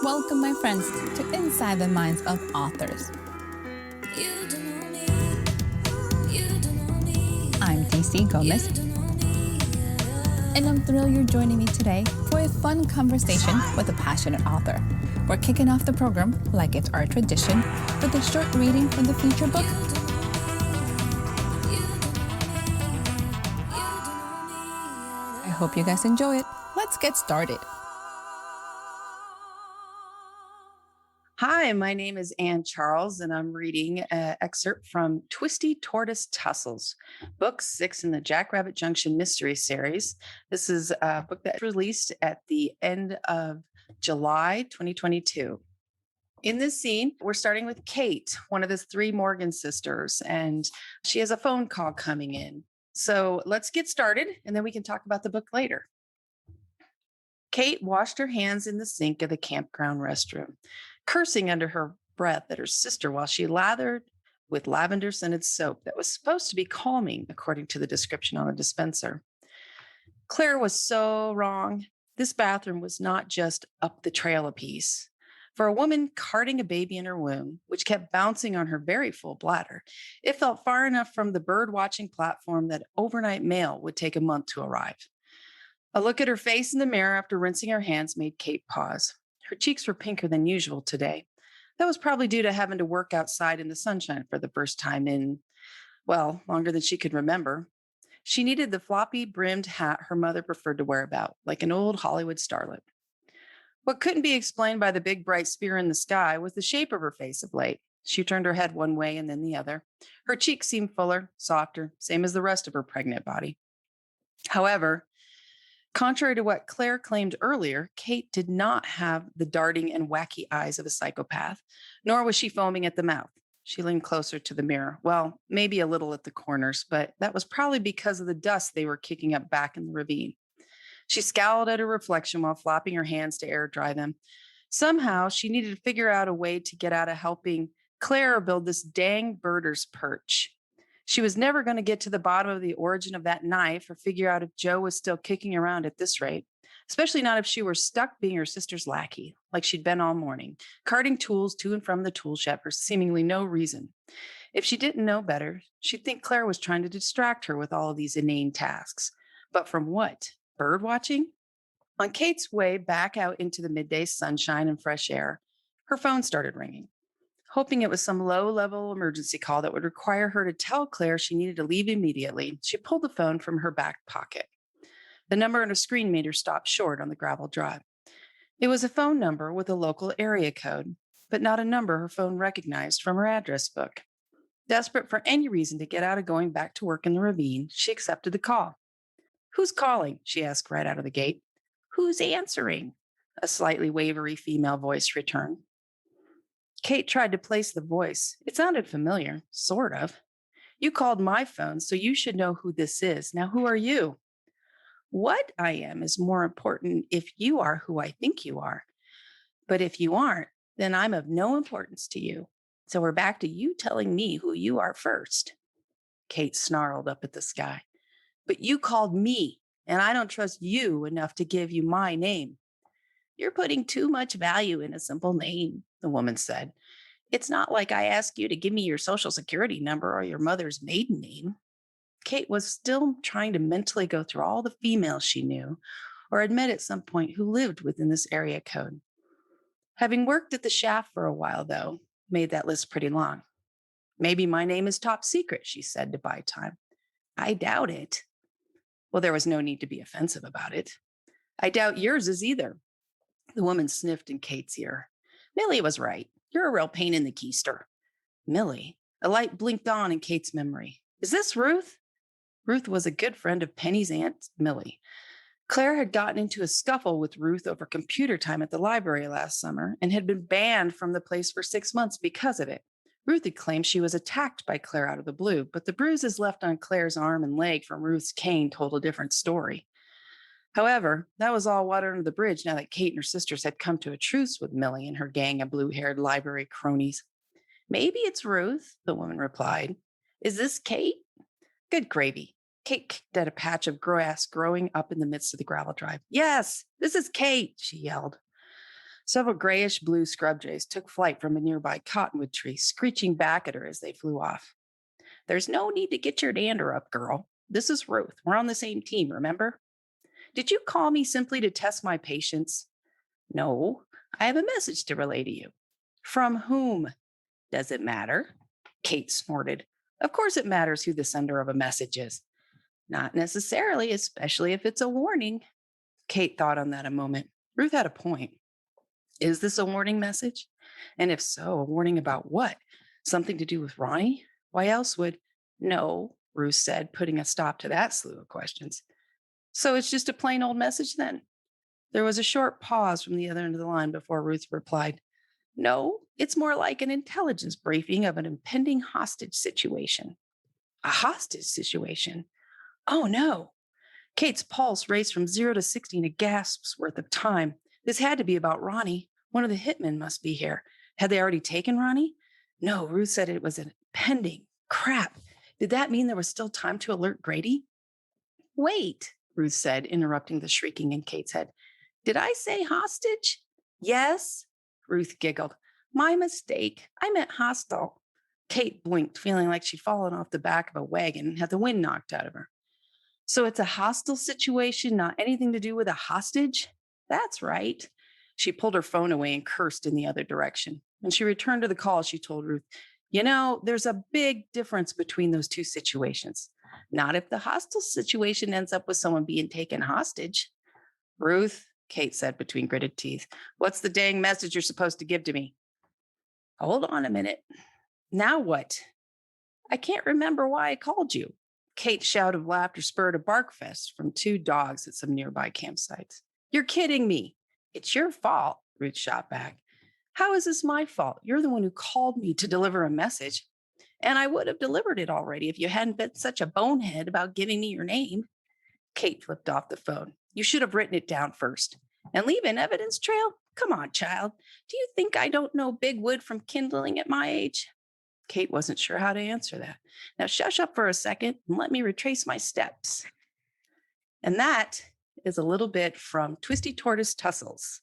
Welcome, my friends, to Inside the Minds of Authors. I'm DC Gomez, and I'm thrilled you're joining me today for a fun conversation with a passionate author. We're kicking off the program, like it's our tradition, with a short reading from the feature book. I hope you guys enjoy it. Let's get started. Hi, my name is Ann Charles, and I'm reading an excerpt from Twisty Tortoise Tussles, Book 6 in the Jackrabbit Junction Mystery Series. This is a book that was released at the end of July 2022. In this scene, we're starting with Kate, one of the three Morgan sisters, and she has a phone call coming in. So let's get started, and then we can talk about the book later. Kate washed her hands in the sink of the campground restroom, cursing under her breath at her sister while she lathered with lavender-scented soap that was supposed to be calming, according to the description on the dispenser. Claire was so wrong. This bathroom was not just up the trail a piece. For a woman carting a baby in her womb, which kept bouncing on her very full bladder, it felt far enough from the bird-watching platform that overnight mail would take a month to arrive. A look at her face in the mirror after rinsing her hands made Kate pause. Her cheeks were pinker than usual today. That was probably due to having to work outside in the sunshine for the first time in, well, longer than she could remember. She needed the floppy brimmed hat her mother preferred to wear about, like an old Hollywood starlet. What couldn't be explained by the big bright spear in the sky was the shape of her face of late. She turned her head one way and then the other. Her cheeks seemed fuller, softer, same as the rest of her pregnant body. However, contrary to what Claire claimed earlier, Kate did not have the darting and wacky eyes of a psychopath, nor was she foaming at the mouth. She leaned closer to the mirror. Well, maybe a little at the corners, but that was probably because of the dust they were kicking up back in the ravine. She scowled at her reflection while flopping her hands to air dry them. Somehow, she needed to figure out a way to get out of helping Claire build this dang birder's perch. She was never going to get to the bottom of the origin of that knife or figure out if Joe was still kicking around at this rate, especially not if she were stuck being her sister's lackey, like she'd been all morning, carting tools to and from the tool shed for seemingly no reason. If she didn't know better, she'd think Claire was trying to distract her with all of these inane tasks. But from what? Bird watching? On Kate's way back out into the midday sunshine and fresh air, her phone started ringing. Hoping it was some low-level emergency call that would require her to tell Claire she needed to leave immediately, she pulled the phone from her back pocket. The number on her screen made her stop short on the gravel drive. It was a phone number with a local area code, but not a number her phone recognized from her address book. Desperate for any reason to get out of going back to work in the ravine, she accepted the call. "Who's calling?" she asked right out of the gate. "Who's answering?" a slightly wavery female voice returned. Kate tried to place the voice. It sounded familiar, sort of. "You called my phone, so you should know who this is. Now, who are you?" "What I am is more important if you are who I think you are. But if you aren't, then I'm of no importance to you. So we're back to you telling me who you are first." Kate snarled up at the sky. "But you called me, and I don't trust you enough to give you my name." "You're putting too much value in a simple name," the woman said. "It's not like I asked you to give me your social security number or your mother's maiden name." Kate was still trying to mentally go through all the females she knew or had met at some point who lived within this area code. Having worked at the shaft for a while, though, made that list pretty long. "Maybe my name is top secret," she said to buy time. "I doubt it." Well, there was no need to be offensive about it. "I doubt yours is either." The woman sniffed in Kate's ear. "Millie was right. You're a real pain in the keister." Millie? A light blinked on in Kate's memory. "Is this Ruth?" Ruth was a good friend of Penny's aunt, Millie. Claire had gotten into a scuffle with Ruth over computer time at the library last summer and had been banned from the place for 6 months because of it. Ruth had claimed she was attacked by Claire out of the blue, but the bruises left on Claire's arm and leg from Ruth's cane told a different story. However, that was all water under the bridge now that Kate and her sisters had come to a truce with Millie and her gang of blue-haired library cronies. "Maybe it's Ruth," the woman replied. "Is this Kate?" Good gravy. Kate kicked at a patch of grass growing up in the midst of the gravel drive. "Yes, this is Kate," she yelled. Several grayish blue scrub jays took flight from a nearby cottonwood tree, screeching back at her as they flew off. There's no need to get your dander up, girl. This is Ruth. We're on the same team, remember? Did you call me simply to test my patience? No, I have a message to relay to you. From whom? Does it matter? Kate snorted. Of course it matters who the sender of a message is. Not necessarily, especially if it's a warning. Kate thought on that a moment. Ruth had a point. Is this a warning message? And if so, a warning about what? Something to do with Ronnie? Why else would? No, Ruth said, putting a stop to that slew of questions. So it's just a plain old message then? There was a short pause from the other end of the line before Ruth replied, no, it's more like an intelligence briefing of an impending hostage situation. A hostage situation? Oh no. Kate's pulse raced from 0 to 60 in a gasp's worth of time. This had to be about Ronnie. One of the hitmen must be here. Had they already taken Ronnie? No, Ruth said it was impending. Crap. Did that mean there was still time to alert Grady? Wait, Ruth said, interrupting the shrieking in Kate's head. Did I say hostage? Yes. Ruth giggled. My mistake. I meant hostile. Kate blinked, feeling like she'd fallen off the back of a wagon and had the wind knocked out of her. So it's a hostile situation, not anything to do with a hostage? That's right. She pulled her phone away and cursed in the other direction. When she returned to the call, she told Ruth, there's a big difference between those two situations. Not if the hostile situation ends up with someone being taken hostage. Ruth, Kate said between gritted teeth, what's the dang message you're supposed to give to me? Hold on a minute. Now what? I can't remember why I called you. Kate's shout of laughter spurred a bark fest from two dogs at some nearby campsites. You're kidding me. It's your fault, Ruth shot back. How is this my fault? You're the one who called me to deliver a message. And I would have delivered it already if you hadn't been such a bonehead about giving me your name. Kate flipped off the phone. You should have written it down first. And leave an evidence trail? Come on, child. Do you think I don't know big wood from kindling at my age? Kate wasn't sure how to answer that. Now shush up for a second and let me retrace my steps. And that is a little bit from Twisty Tortoise Tussles.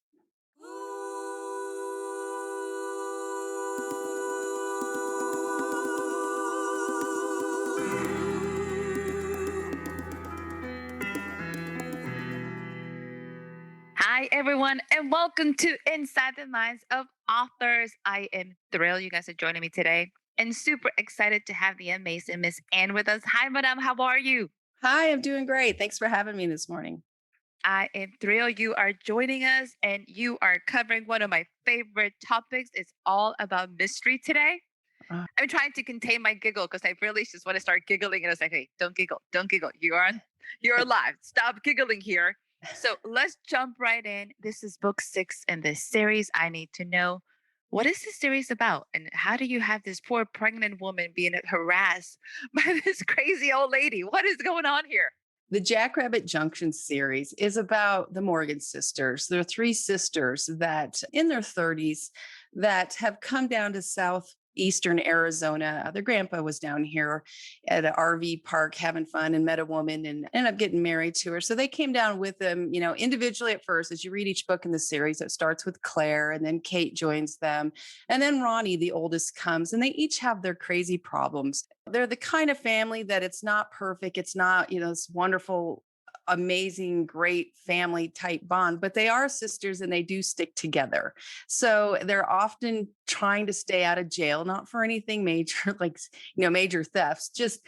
Hi, everyone, and welcome to Inside the Minds of Authors. I am thrilled you guys are joining me today and super excited to have the amazing Miss Anne with us. Hi, Madame. How are you? Hi, I'm doing great. Thanks for having me this morning. I am thrilled you are joining us and you are covering one of my favorite topics. It's all about mystery today. Uh, I'm trying to contain my giggle because I really just want to start giggling. And it's like, hey, don't giggle. Don't giggle. You're alive. Stop giggling here. So let's jump right in. This is book 6 in this series. I need to know, what is this series about? And how do you have this poor pregnant woman being harassed by this crazy old lady? What is going on here? The Jackrabbit Junction series is about the Morgan sisters. There are 3 sisters that in their 30s that have come down to southeastern Arizona. Their grandpa was down here at an RV park having fun and met a woman and ended up getting married to her. So they came down with them, individually at first. As you read each book in the series, it starts with Claire and then Kate joins them. And then Ronnie, the oldest, comes and they each have their crazy problems. They're the kind of family that it's not perfect. It's not, this wonderful, amazing, great family type bond, but they are sisters and they do stick together. So they're often trying to stay out of jail, not for anything major, like, major thefts, just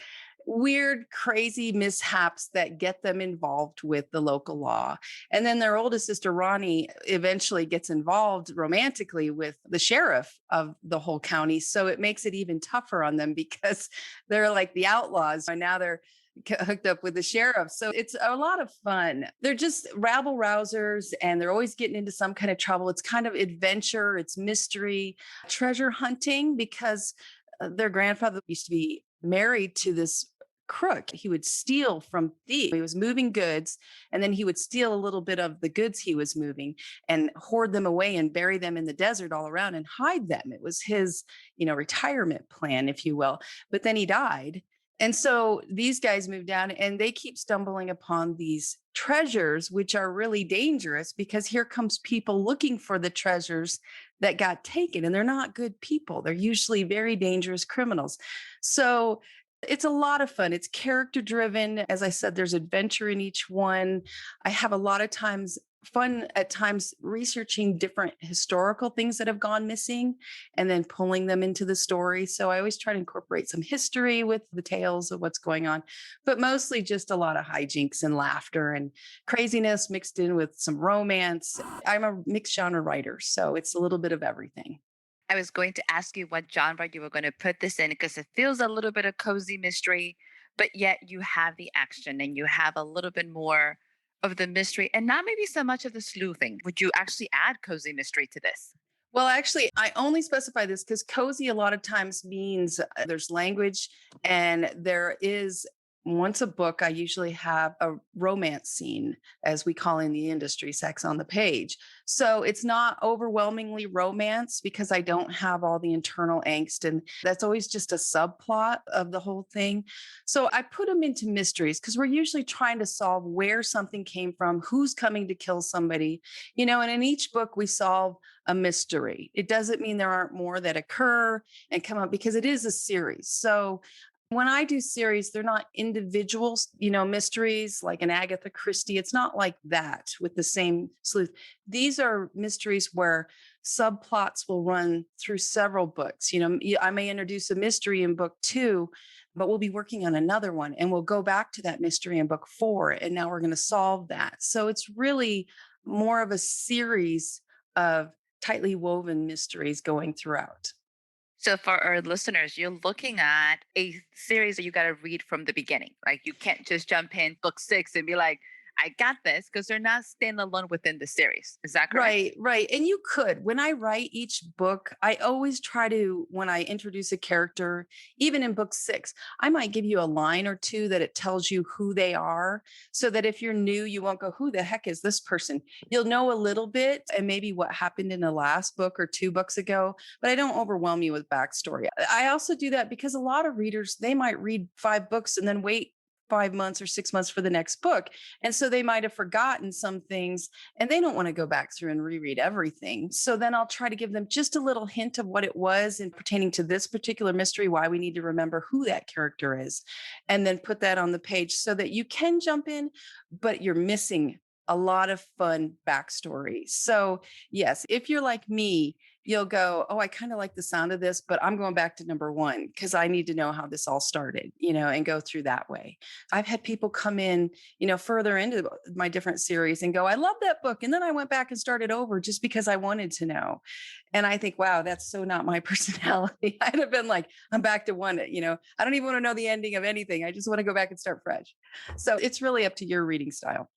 weird, crazy mishaps that get them involved with the local law. And then their oldest sister, Ronnie, eventually gets involved romantically with the sheriff of the whole county. So it makes it even tougher on them because they're like the outlaws. And now they're hooked up with the sheriff. So it's a lot of fun. They're just rabble rousers and they're always getting into some kind of trouble. It's kind of adventure, it's mystery, treasure hunting, because their grandfather used to be married to this crook. He would steal from thieves. He was moving goods and then he would steal a little bit of the goods he was moving and hoard them away and bury them in the desert all around and hide them. It was his, retirement plan, if you will. But then he died. And so these guys move down and they keep stumbling upon these treasures, which are really dangerous because here comes people looking for the treasures that got taken. And they're not good people. They're usually very dangerous criminals. So it's a lot of fun. It's character driven. As I said, there's adventure in each one. I have a lot of times fun at times researching different historical things that have gone missing and then pulling them into the story. So I always try to incorporate some history with the tales of what's going on, but mostly just a lot of hijinks and laughter and craziness mixed in with some romance. I'm a mixed genre writer, so it's a little bit of everything. I was going to ask you what genre you were going to put this in because it feels a little bit of cozy mystery, but yet you have the action and you have a little bit more of the mystery and not maybe so much of the sleuthing. Would you actually add cozy mystery to this? Well, actually, I only specify this because cozy a lot of times means there's language and there is. Once a book, I usually have a romance scene, as we call in the industry, sex on the page. So it's not overwhelmingly romance because I don't have all the internal angst. And that's always just a subplot of the whole thing. So I put them into mysteries because we're usually trying to solve where something came from, who's coming to kill somebody, and in each book we solve a mystery. It doesn't mean there aren't more that occur and come up because it is a series. So when I do series, they're not individual, mysteries like an Agatha Christie. It's not like that with the same sleuth. These are mysteries where subplots will run through several books. I may introduce a mystery in book 2, but we'll be working on another one and we'll go back to that mystery in book 4. And now we're going to solve that. So it's really more of a series of tightly woven mysteries going throughout. So for our listeners, you're looking at a series that you got to read from the beginning. Like you can't just jump in book 6 and be like, I got this because they're not staying alone within the series. Is that correct? Right, right. And you could. When I write each book, I always try to, when I introduce a character, even in book 6, I might give you a line or two that it tells you who they are so that if you're new, you won't go, who the heck is this person? You'll know a little bit and maybe what happened in the last book or 2 books ago, but I don't overwhelm you with backstory. I also do that because a lot of readers, they might read 5 books and then wait 5 months or 6 months for the next book. And so they might have forgotten some things and they don't want to go back through and reread everything. So then I'll try to give them just a little hint of what it was in pertaining to this particular mystery, why we need to remember who that character is, and then put that on the page so that you can jump in, but you're missing a lot of fun backstory. So, yes, if you're like me, you'll go, oh, I kind of like the sound of this, but I'm going back to number 1 because I need to know how this all started, and go through that way. I've had people come in, further into my different series and go, I love that book. And then I went back and started over just because I wanted to know. And I think, wow, that's so not my personality. I'd have been like, I'm back to 1, I don't even want to know the ending of anything. I just want to go back and start fresh. So it's really up to your reading style.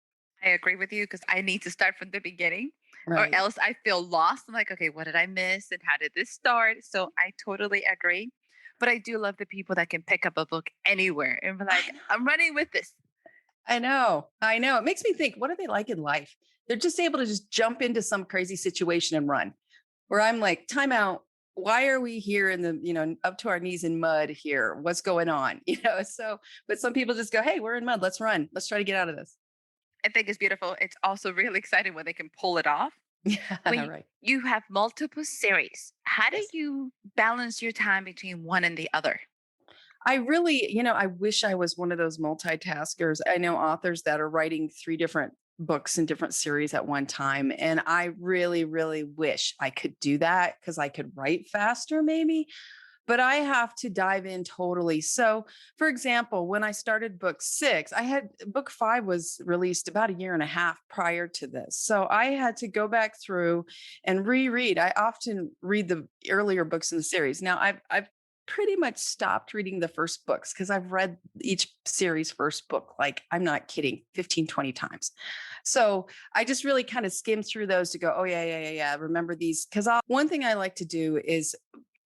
I agree with you because I need to start from the beginning or Right. else I feel lost. I'm like, okay, what did I miss and how did this start? So I totally agree. But I do love the people that can pick up a book anywhere and be like, I'm running with this. I know. I know. It makes me think, what are they like in life? They're just able to just jump into some crazy situation and run. Where I'm like, time out. Why are we here in the, up to our knees in mud here? What's going on? So, but some people just go, hey, we're in mud. Let's run. Let's try to get out of this. I think it's beautiful. It's also really exciting when they can pull it off. Yeah, When right. you have multiple series, how do Yes. you balance your time between one and the other? I really, I wish I was one of those multitaskers. I know authors that are writing 3 different books in different series at one time. And I really, really wish I could do that because I could write faster, maybe. But I have to dive in totally. So, for example, when I started book 6, book 5 was released about a year and a half prior to this. So I had to go back through and reread. I often read the earlier books in the series. Now I've pretty much stopped reading the first books because I've read each series first book, like I'm not kidding, 15, 20 times. So I just really kind of skim through those to go, oh yeah, yeah, yeah, yeah. Remember these. Because one thing I like to do is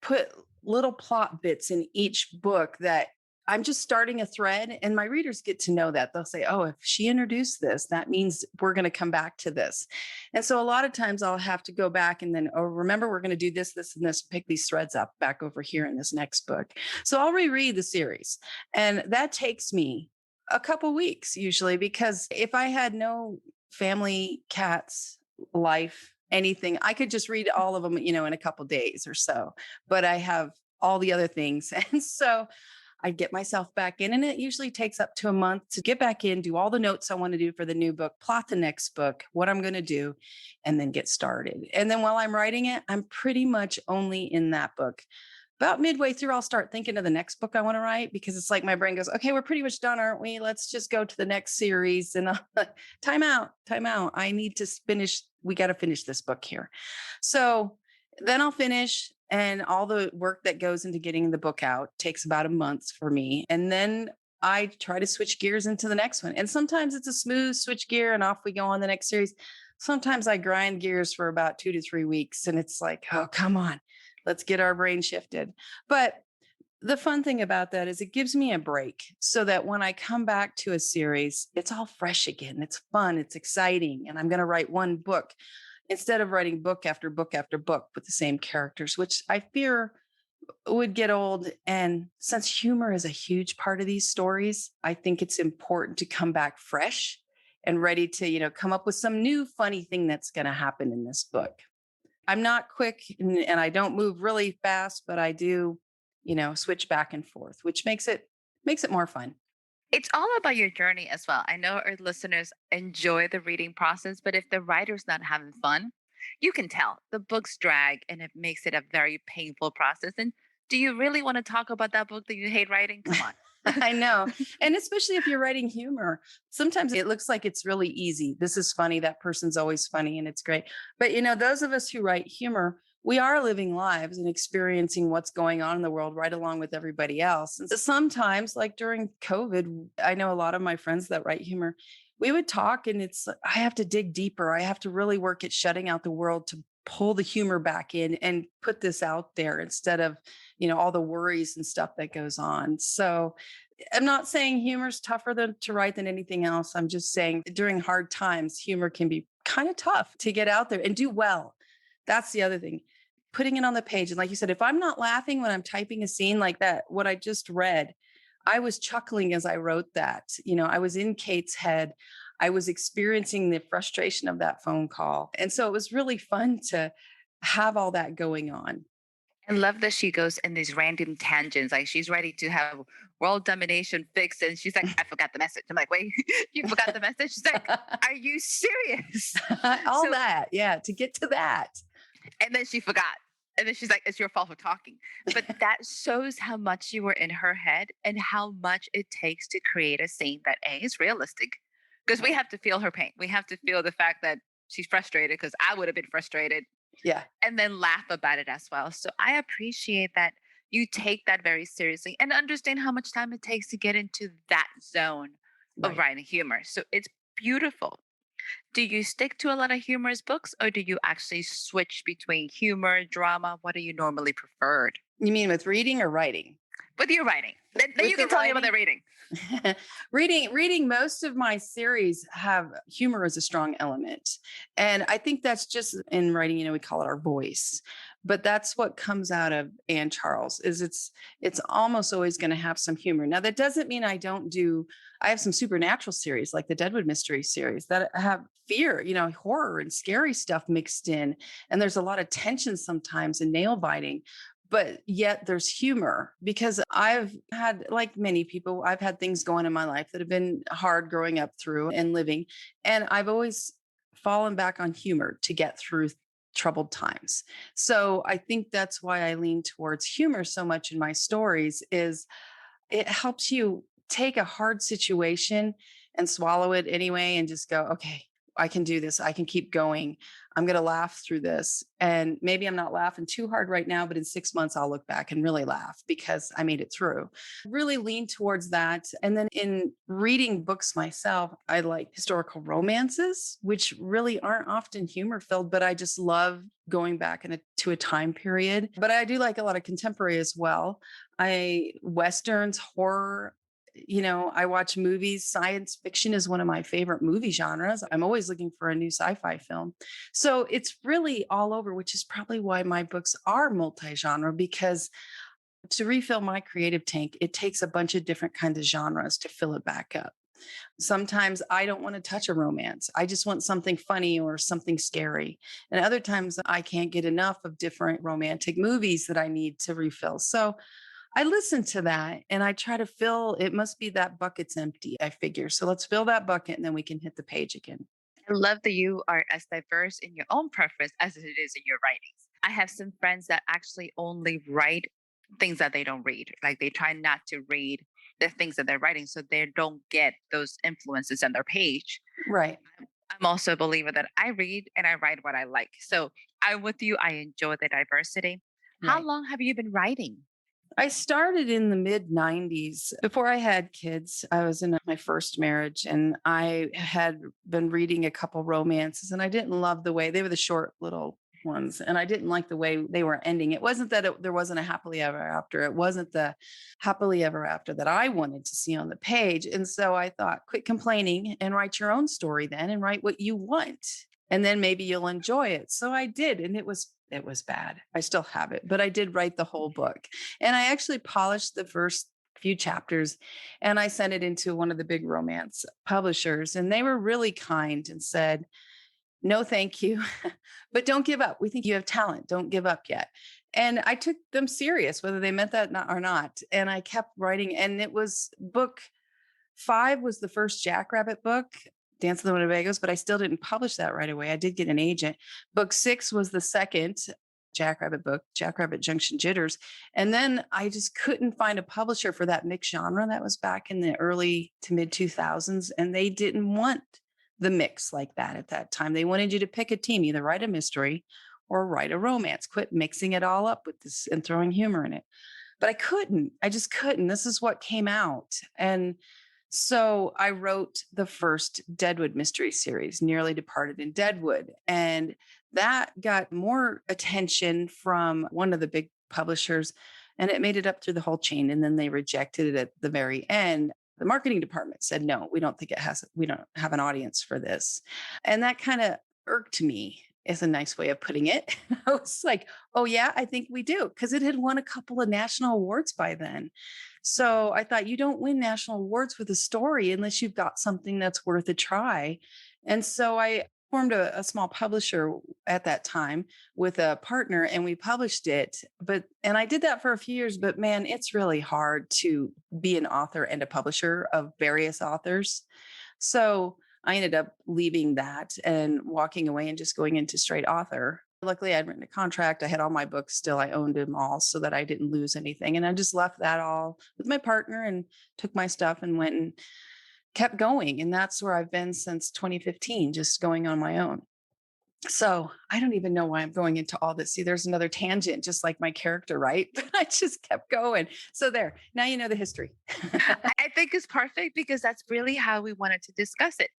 put little plot bits in each book that I'm just starting a thread, and my readers get to know that. They'll say, oh, if she introduced this, that means we're going to come back to this. And so a lot of times I'll have to go back and then, oh, remember, we're going to do this, this, and this, pick these threads up back over here in this next book. So I'll reread the series. And that takes me a couple weeks usually, because if I had no family, cats, life, anything, I could just read all of them, in a couple days or so. But I have all the other things. And so I get myself back in, and it usually takes up to a month to get back in, do all the notes I want to do for the new book, plot the next book, what I'm going to do, and then get started. And then while I'm writing it, I'm pretty much only in that book. About midway through, I'll start thinking of the next book I want to write, because it's like my brain goes, okay, we're pretty much done, aren't we? Let's just go to the next series. And time out. I need to finish. We got to finish this book here. So then I'll finish, and all the work that goes into getting the book out takes about a month for me. And then I try to switch gears into the next one. And sometimes it's a smooth switch gear and off we go on the next series. Sometimes I grind gears for about 2 to 3 weeks, and it's like, oh, come on, let's get our brain shifted. But the fun thing about that is it gives me a break, so that when I come back to a series, it's all fresh again. It's fun, it's exciting, and I'm going to write one book instead of writing book after book after book with the same characters, which I fear would get old. And since humor is a huge part of these stories, I think it's important to come back fresh and ready to, come up with some new funny thing that's going to happen in this book. I'm not quick, and I don't move really fast, but I do, switch back and forth, which makes it more fun. It's all about your journey as well. I know our listeners enjoy the reading process, but if the writer's not having fun, you can tell the books drag and it makes it a very painful process. And do you really want to talk about that book that you hate writing? Come on. I know. And especially if you're writing humor, sometimes it looks like it's really easy. This is funny. That person's always funny, and it's great. But, those of us who write humor, we are living lives and experiencing what's going on in the world right along with everybody else. And so sometimes, like during COVID, I know a lot of my friends that write humor, we would talk, and I have to dig deeper. I have to really work at shutting out the world to pull the humor back in and put this out there instead of, all the worries and stuff that goes on. So I'm not saying humor's tougher to write than anything else. I'm just saying during hard times, humor can be kind of tough to get out there and do well. That's the other thing. Putting it on the page. And like you said, if I'm not laughing when I'm typing a scene like that, what I just read, I was chuckling as I wrote that. I was in Kate's head. I was experiencing the frustration of that phone call. And so it was really fun to have all that going on. I love that she goes in these random tangents. Like she's ready to have world domination fixed. And she's like, I forgot the message. I'm like, wait, you forgot the message? She's like, are you serious? All that. Yeah. To get to that. And then she forgot. And then she's like, it's your fault for talking. But that shows how much you were in her head and how much it takes to create a scene that A, is realistic. Because we have to feel her pain. We have to feel the fact that she's frustrated, because I would have been frustrated. Yeah. And then laugh about it as well. So I appreciate that you take that very seriously and understand how much time it takes to get into that zone of writing humor. So it's beautiful. Do you stick to a lot of humorous books, or do you actually switch between humor, drama? What do you normally preferred? You mean with reading or writing? With your writing. Then you can tell me about the reading. reading, most of my series have humor as a strong element. And I think that's just in writing, we call it our voice. But that's what comes out of Anne Charles, is it's almost always going to have some humor. Now, that doesn't mean I have some supernatural series like the Deadwood Mystery series that have fear, horror and scary stuff mixed in. And there's a lot of tension sometimes and nail biting. But yet there's humor, because I've had, like many people, I've had things going in my life that have been hard growing up through and living. And I've always fallen back on humor to get through troubled times. So I think that's why I lean towards humor so much in my stories, is it helps you take a hard situation and swallow it anyway and just go, okay, I can do this. I can keep going. I'm going to laugh through this. And maybe I'm not laughing too hard right now, but in 6 months, I'll look back and really laugh because I made it through. Really lean towards that. And then in reading books myself, I like historical romances, which really aren't often humor filled, but I just love going back to a time period. But I do like a lot of contemporary as well. Westerns, horror, I watch movies. Science fiction is one of my favorite movie genres. I'm always looking for a new sci-fi film. So it's really all over, which is probably why my books are multi-genre, because to refill my creative tank, it takes a bunch of different kinds of genres to fill it back up. Sometimes I don't want to touch a romance. I just want something funny or something scary. And other times I can't get enough of different romantic movies that I need to refill. So I listen to that and I try to fill, it must be that bucket's empty, I figure. So let's fill that bucket and then we can hit the page again. I love that you are as diverse in your own preference as it is in your writings. I have some friends that actually only write things that they don't read. Like they try not to read the things that they're writing so they don't get those influences on their page. Right. I'm also a believer that I read and I write what I like. So I'm with you. I enjoy the diversity. How Right. long have you been writing? I started in the mid 90s. Before I had kids, I was in my first marriage and I had been reading a couple romances and I didn't love the way they were the short little ones. And I didn't like the way they were ending. It wasn't that there wasn't a happily ever after. It wasn't the happily ever after that I wanted to see on the page. And so I thought, quit complaining and write your own story then and write what you want. And then maybe you'll enjoy it. So I did. And it was bad. I still have it, but I did write the whole book. And I actually polished the first few chapters and I sent it into one of the big romance publishers. And they were really kind and said, no, thank you, but don't give up. We think you have talent. Don't give up yet. And I took them serious, whether they meant that or not. And I kept writing. And it was book 5 was the first Jackrabbit book, Dance of the Winnebagos, but I still didn't publish that right away. I did get an agent. Book 6 was the second Jackrabbit book, Jackrabbit Junction Jitters. And then I just couldn't find a publisher for that mixed genre. That was back in the early to mid 2000s. And they didn't want the mix like that at that time. They wanted you to pick a team, either write a mystery or write a romance, quit mixing it all up with this and throwing humor in it. But I couldn't. I just couldn't. This is what came out. And so I wrote the first Deadwood mystery series, Nearly Departed in Deadwood. And that got more attention from one of the big publishers and it made it up through the whole chain. And then they rejected it at the very end. The marketing department said, no, we don't have an audience for this. And that kind of irked me is a nice way of putting it. I was like, oh yeah, I think we do. Because it had won a couple of national awards by then. So I thought you don't win national awards with a story unless you've got something that's worth a try. And so I formed a small publisher at that time with a partner and we published it. And I did that for a few years, but man, it's really hard to be an author and a publisher of various authors. So I ended up leaving that and walking away and just going into straight author. Luckily, I'd written a contract. I had all my books still. I owned them all so that I didn't lose anything. And I just left that all with my partner and took my stuff and went and kept going. And that's where I've been since 2015, just going on my own. So I don't even know why I'm going into all this. See, there's another tangent, just like my character, right? But I just kept going. So there, now you know the history. I think it's perfect because that's really how we wanted to discuss it.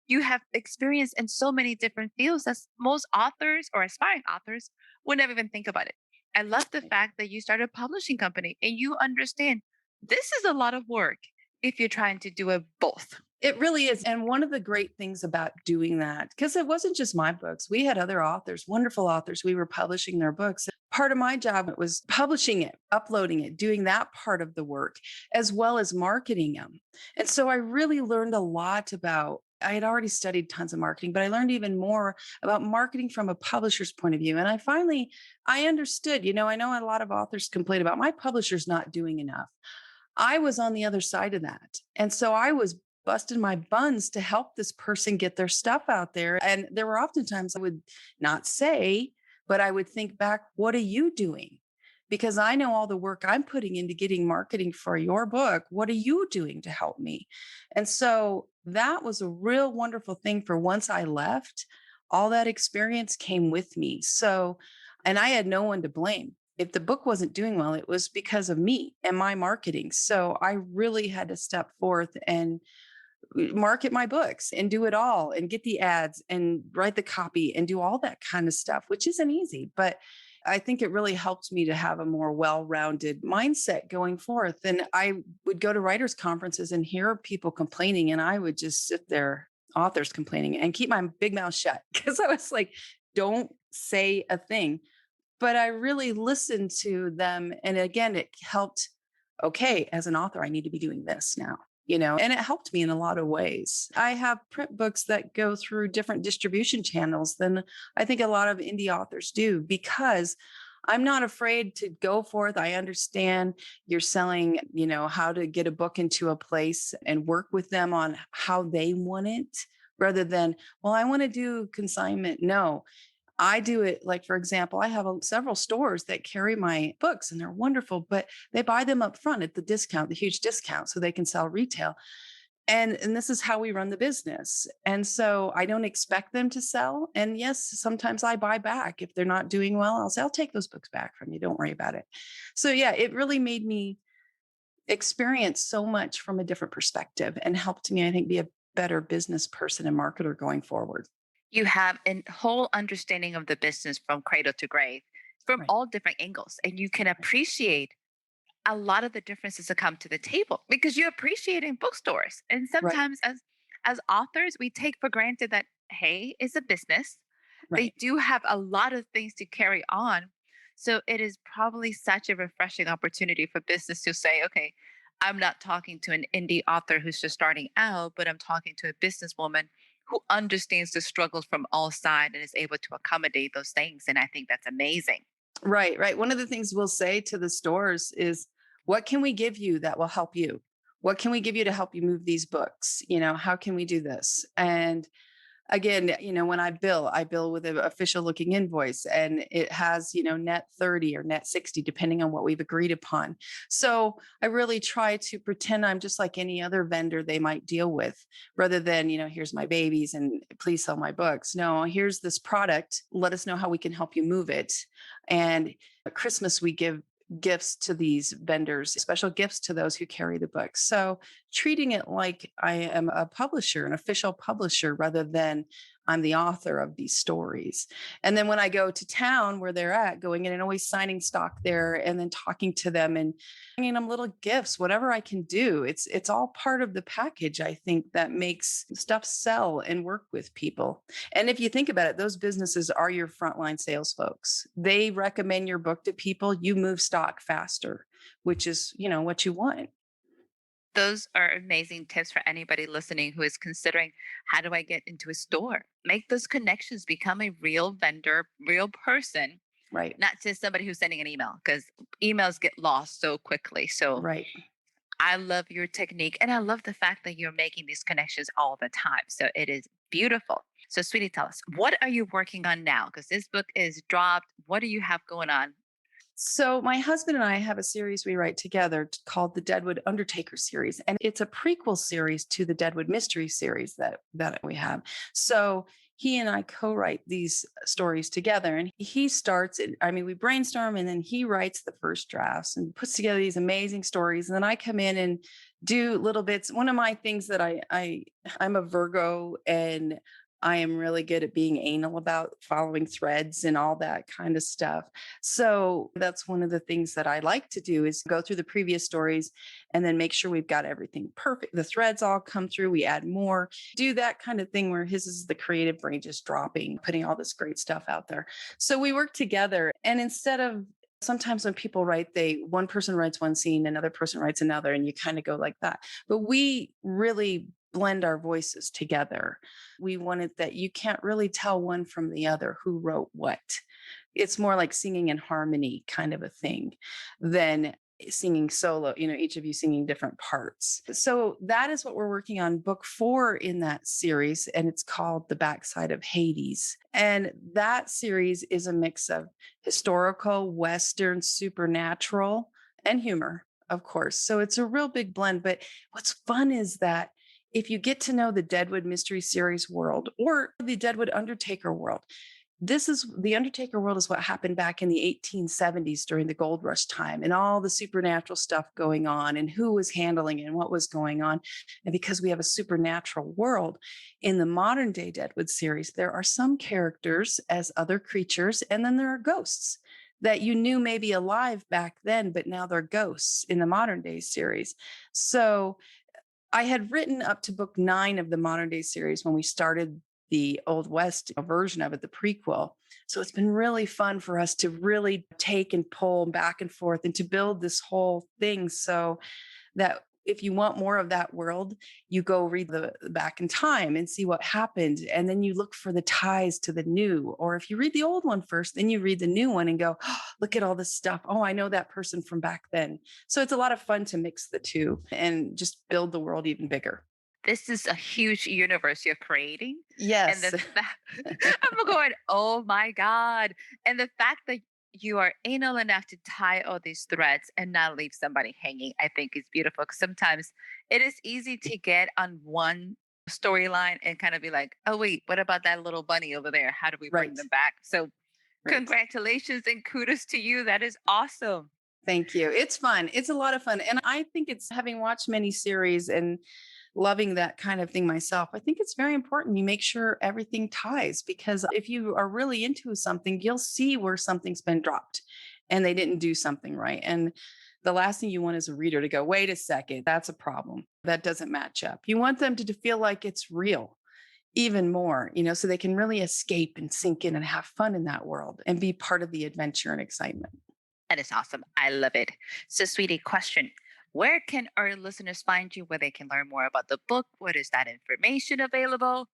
You have experience in so many different fields that most authors or aspiring authors would never even think about it. I love the fact that you started a publishing company and you understand this is a lot of work if you're trying to do it both. It really is. And one of the great things about doing that, because it wasn't just my books, we had other authors, wonderful authors. We were publishing their books. Part of my job was publishing it, uploading it, doing that part of the work, as well as marketing them. And so I really learned a lot about, I had already studied tons of marketing, but I learned even more about marketing from a publisher's point of view. And I understood, I know a lot of authors complain about my publisher's not doing enough. I was on the other side of that. And so I was busting my buns to help this person get their stuff out there. And there were oftentimes I would not say, but I would think back, what are you doing? Because I know all the work I'm putting into getting marketing for your book. What are you doing to help me? And so that was a real wonderful thing for once I left, all that experience came with me. So, and I had no one to blame. If the book wasn't doing well, it was because of me and my marketing. So I really had to step forth and market my books and do it all and get the ads and write the copy and do all that kind of stuff, which isn't easy. But I think it really helped me to have a more well-rounded mindset going forth. And I would go to writers' conferences and hear people complaining, and I would just sit there, authors complaining, and keep my big mouth shut because I was like, don't say a thing. But I really listened to them. And again, it helped. Okay, as an author, I need to be doing this now, and it helped me in a lot of ways. I have print books that go through different distribution channels than I think a lot of indie authors do because I'm not afraid to go forth. I understand you're selling, how to get a book into a place and work with them on how they want it rather than, well, I want to do consignment. No, I do it like, for example, I have several stores that carry my books and they're wonderful, but they buy them up front at the discount, the huge discount, so they can sell retail. And this is how we run the business. And so I don't expect them to sell. And yes, sometimes I buy back. If they're not doing well, I'll say, I'll take those books back from you. Don't worry about it. So yeah, it really made me experience so much from a different perspective and helped me, I think, be a better business person and marketer going forward. You have a whole understanding of the business from cradle to grave, from Right. all different angles, and you can appreciate a lot of the differences that come to the table because you appreciate in bookstores. And Right. sometimes as authors, we take for granted that hey, it's a business. They Right. do have a lot of things to carry on. So it is probably such a refreshing opportunity for business to say, okay, I'm not talking to an indie author who's just starting out, but I'm talking to a businesswoman who understands the struggles from all sides and is able to accommodate those things. And I think that's amazing. Right, right. One of the things we'll say to the stores is, what can we give you that will help you? What can we give you to help you move these books? How can we do this? And again, when I bill with an official looking invoice and it has, net 30 or net 60, depending on what we've agreed upon. So I really try to pretend I'm just like any other vendor they might deal with rather than, here's my babies and please sell my books. No, here's this product. Let us know how we can help you move it. And at Christmas, we give gifts to these vendors, special gifts to those who carry the book. So treating it like I am a publisher, an official publisher, rather than I'm the author of these stories. And then when I go to town where they're at, going in and always signing stock there and then talking to them and bringing them little gifts, whatever I can do. It's all part of the package, I think, that makes stuff sell and work with people. And if you think about it, those businesses are your frontline sales folks. They recommend your book to people, you move stock faster, which is, what you want. Those are amazing tips for anybody listening who is considering how do I get into a store? Make those connections, become a real vendor, real person, Right. not just somebody who's sending an email because emails get lost so quickly. So Right. I love your technique and I love the fact that you're making these connections all the time. So it is beautiful. So, sweetie, tell us, what are you working on now? Because this book is dropped. What do you have going on? So my husband and I have a series we write together called the Deadwood Undertaker series, and it's a prequel series to the Deadwood Mystery series that we have. So he and I co-write these stories together, and he starts it. I mean, we brainstorm, and then he writes the first drafts and puts together these amazing stories, and then I come in and do little bits. One of my things that I'm a Virgo, and I am really good at being anal about following threads and all that kind of stuff. So that's one of the things that I like to do is go through the previous stories and then make sure we've got everything perfect. The threads all come through, we add more, do that kind of thing where his is the creative brain just dropping, putting all this great stuff out there. So we work together. And instead of sometimes when people write, one person writes one scene, another person writes another, and you kind of go like that. But we really blend our voices together. We wanted that you can't really tell one from the other who wrote what. It's more like singing in harmony kind of a thing than singing solo, each of you singing different parts. So that is what we're working on, book 4 in that series, and it's called The Backside of Hades. And that series is a mix of historical, Western, supernatural, and humor, of course. So it's a real big blend. But what's fun is that if you get to know the Deadwood Mystery Series world or the Deadwood Undertaker world, this is the Undertaker world is what happened back in the 1870s during the gold rush time and all the supernatural stuff going on and who was handling it and what was going on. And because we have a supernatural world in the modern day Deadwood series, there are some characters as other creatures, and then there are ghosts that you knew may be alive back then, but now they're ghosts in the modern day series. So I had written up to book 9 of the modern day series when we started the Old West version of it, the prequel. So it's been really fun for us to really take and pull back and forth and to build this whole thing so that if you want more of that world, you go read the back in time and see what happened. And then you look for the ties to the new. Or if you read the old one first, then you read the new one and go, oh, look at all this stuff. Oh, I know that person from back then. So it's a lot of fun to mix the two and just build the world even bigger. This is a huge universe you're creating. And Yes. the fact I'm going, oh my God. And the fact that you are anal enough to tie all these threads and not leave somebody hanging, I think is beautiful. Because sometimes it is easy to get on one storyline and kind of be like, oh, wait, what about that little bunny over there? How do we bring Right. them back? So, Right. congratulations and kudos to you. That is awesome. Thank you. It's fun. It's a lot of fun. And I think it's having watched many series and loving that kind of thing myself. I think it's very important you make sure everything ties because if you are really into something, you'll see where something's been dropped and they didn't do something right. And the last thing you want is a reader to go, wait a second, that's a problem. That doesn't match up. You want them to feel like it's real even more, so they can really escape and sink in and have fun in that world and be part of the adventure and excitement. That is awesome. I love it. So, sweetie, question. Where can our listeners find you where they can learn more about the book? What is that information available?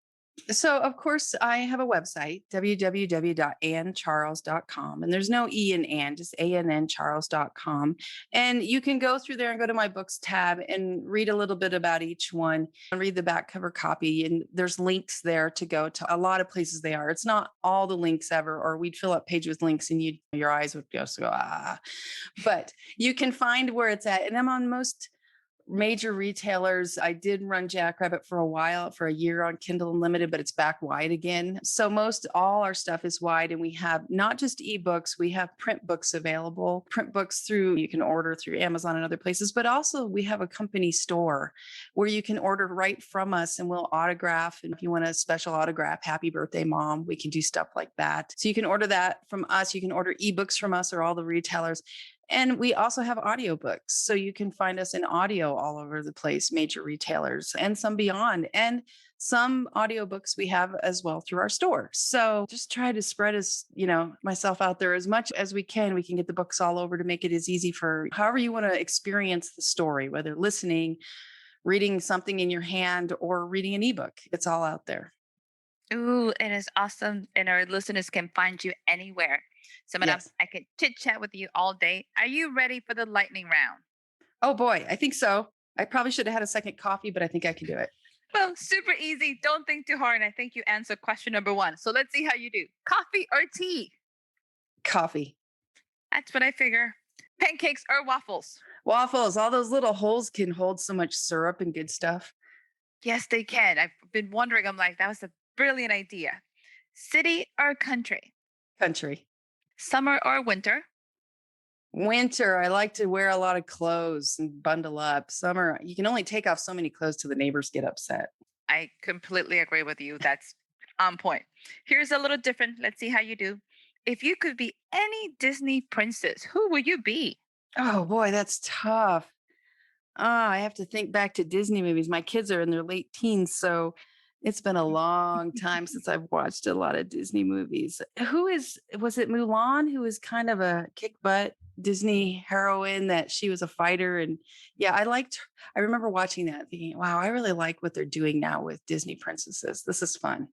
So, of course, I have a website, www.anncharles.com. And there's no E in Ann, just ANNCharles.com. And you can go through there and go to my books tab and read a little bit about each one and read the back cover copy. And there's links there to go to a lot of places they are. It's not all the links ever, or we'd fill up page with links and your eyes would just go, ah. But you can find where it's at. And I'm on most major retailers. I did run Jackrabbit for a while, for a year on Kindle Unlimited, but it's back wide again. So most all our stuff is wide, and we have not just ebooks, we have print books available. Print books you can order through Amazon and other places, but also we have a company store where you can order right from us and we'll autograph. And if you want a special autograph, happy birthday, mom, we can do stuff like that. So you can order that from us. You can order ebooks from us or all the retailers. And we also have audiobooks. So you can find us in audio all over the place, major retailers and some beyond. And some audiobooks we have as well through our store. So just try to spread myself out there as much as we can. We can get the books all over to make it as easy for however you want to experience the story, whether listening, reading something in your hand, or reading an ebook. It's all out there. Ooh, it is awesome. And our listeners can find you anywhere. So, madam, Yes. I could chit chat with you all day. Are you ready for the lightning round? Oh boy, I think so. I probably should have had a second coffee, but I think I can do it. Well, super easy. Don't think too hard. I think you answered question number 1. So let's see how you do. Coffee or tea? Coffee. That's what I figure. Pancakes or waffles? Waffles, all those little holes can hold so much syrup and good stuff. Yes, they can. I've been wondering. I'm like, that was a brilliant idea. City or country? Country. Summer or winter? Winter, I like to wear a lot of clothes and bundle up. Summer, you can only take off so many clothes till the neighbors get upset. I completely agree with you. That's on point. Here's a little different. Let's see how you do. If you could be any Disney princess, who would you be? Oh boy, that's tough. I have to think back to Disney movies. My kids are in their late teens, so it's been a long time since I've watched a lot of Disney movies. Was it Mulan who was kind of a kick butt Disney heroine that she was a fighter? And yeah, I remember watching that thinking, wow, I really like what they're doing now with Disney princesses. This is fun.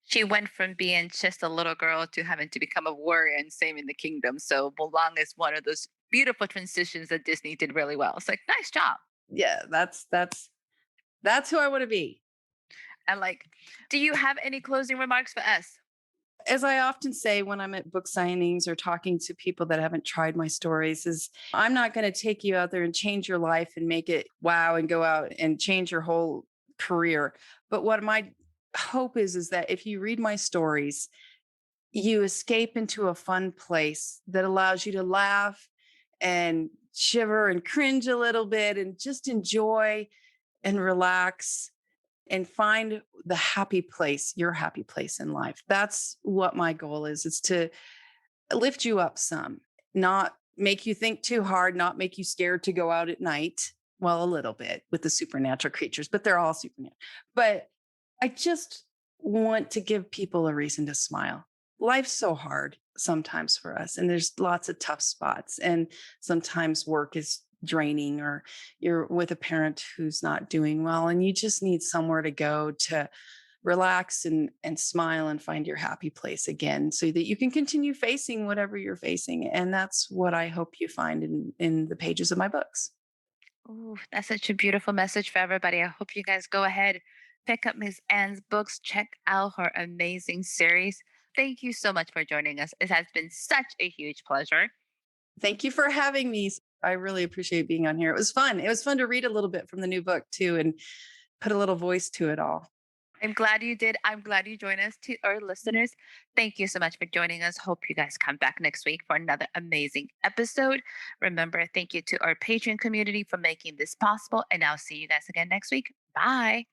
She went from being just a little girl to having to become a warrior and saving the kingdom. So Mulan is one of those beautiful transitions that Disney did really well. It's like, nice job. Yeah, that's who I want to be. And like, do you have any closing remarks for us? As I often say when I'm at book signings or talking to people that haven't tried my stories, is I'm not going to take you out there and change your life and make it wow and go out and change your whole career. But what my hope is that if you read my stories, you escape into a fun place that allows you to laugh and shiver and cringe a little bit and just enjoy and relax and find the happy place, your happy place in life. That's what my goal is to lift you up some, not make you think too hard, not make you scared to go out at night. Well, a little bit with the supernatural creatures, but they're all supernatural. But I just want to give people a reason to smile. Life's so hard sometimes for us, and there's lots of tough spots. And sometimes work is draining, or you're with a parent who's not doing well, and you just need somewhere to go to relax and smile and find your happy place again so that you can continue facing whatever you're facing. And that's what I hope you find in the pages of my books. Ooh, that's such a beautiful message for everybody. I hope you guys go ahead, pick up Miss Anne's books, check out her amazing series. Thank you so much for joining us. It has been such a huge pleasure. Thank you for having me. I really appreciate being on here. It was fun. It was fun to read a little bit from the new book too and put a little voice to it all. I'm glad you did. I'm glad you joined us. To our listeners, thank you so much for joining us. Hope you guys come back next week for another amazing episode. Remember, thank you to our Patreon community for making this possible. And I'll see you guys again next week. Bye.